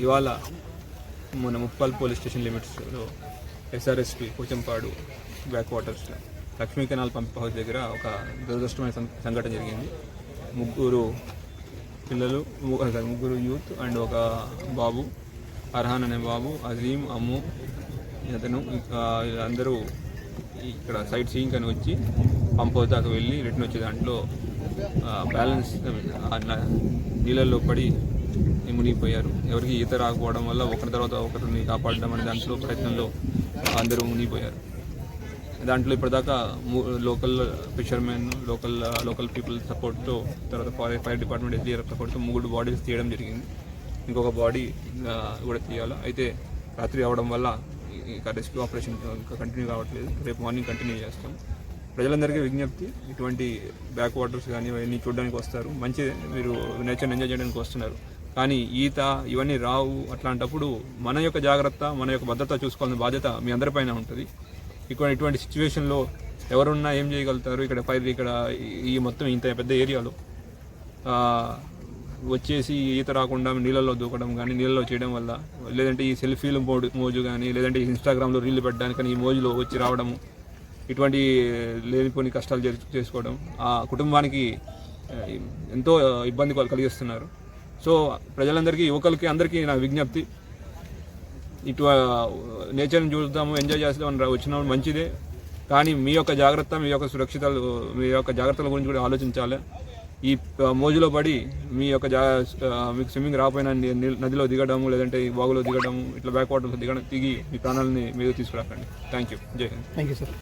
ఇవాళ మన Muppal police station లిమిట్స్లో ఎస్ఆర్ఎస్పి పోచంపాడు బ్యాక్ వాటర్స్లో లక్ష్మీ కెనాల్ పంప్ హౌస్ దగ్గర ఒక దురదృష్టమైన సంఘటన జరిగింది. ముగ్గురు యూత్ అండ్ ఒక బాబు, అర్హాన్ అనే బాబు, అజీం, అమ్ము అతను, అందరూ ఇక్కడ సైట్ సీయింగ్ అని వచ్చి పంప్ హౌస్ దాకా వెళ్ళి రిటర్న్ వచ్చే దాంట్లో బ్యాలెన్స్ నీళ్ళల్లో పడి మునిగిపోయారు. ఎవరికి ఈత రాకపోవడం వల్ల ఒకరి తర్వాత ఒకరిని కాపాడడం అనే దాంట్లో ప్రయత్నంలో అందరూ మునిగిపోయారు. దాంట్లో ఇప్పటిదాకా లోకల్ ఫిషర్మెన్, లోకల్ పీపుల్ సపోర్ట్తో, తర్వాత ఫైర్ డిపార్ట్మెంట్ ఎస్డీఆర్ఎఫ్ సపోర్ట్తో 3 బాడీస్ తీయడం జరిగింది. ఇంకొక బాడీ కూడా తీయాలి. అయితే రాత్రి అవడం వల్ల ఇక రెస్క్యూ ఆపరేషన్ కంటిన్యూ కావట్లేదు. రేపు మార్నింగ్ కంటిన్యూ చేస్తాం. ప్రజలందరికీ విజ్ఞప్తి, ఇటువంటి బ్యాక్ వాటర్స్ కానీ ఇవన్నీ చూడడానికి వస్తారు, మంచిదే, మీరు నేచర్ని ఎంజాయ్ చేయడానికి వస్తున్నారు. కానీ ఈత ఇవన్నీ రావు. అట్లాంటప్పుడు మన యొక్క జాగ్రత్త, మన యొక్క భద్రత చూసుకోవాల్సిన బాధ్యత మీ అందరిపైన ఉంటుంది. ఇటువంటి సిచ్యువేషన్లో ఎవరున్నా ఏం చేయగలుగుతారు? ఇక్కడ ఈ మొత్తం ఇంత పెద్ద ఏరియాలో వచ్చేసి ఈత రాకుండా నీళ్ళల్లో దూకడం కానీ, నీళ్ళలో చేయడం వల్ల, లేదంటే ఈ సెల్ఫీలు మోజు కానీ, లేదంటే ఇన్స్టాగ్రామ్లో రీల్ పెట్టడానికి కానీ ఈ మోజులో వచ్చి రావడము, ఇటువంటి లేనిపోని కష్టాలు చేసుకోవడం ఆ కుటుంబానికి ఎంతో ఇబ్బంది కలిగిస్తున్నారు. సో ప్రజలందరికీ, యువకులకి, అందరికీ నా విజ్ఞప్తి, నేచర్ని చూద్దాము, ఎంజాయ్ చేస్తామని వచ్చినప్పుడు మంచిదే. కానీ మీ యొక్క జాగ్రత్త, మీ యొక్క జాగ్రత్తల గురించి కూడా ఆలోచించాలి. ఈ మోజులో పడి మీకు స్విమ్మింగ్ రాకపోయినా నదిలో దిగడము, లేదంటే ఈ వాగులో దిగడము, ఇట్లా బ్యాక్ వాటర్లో దిగి మీ ప్రాణాలని మీద తీసుకురాకండి. Thank you. జై హింద్. Thank you sir.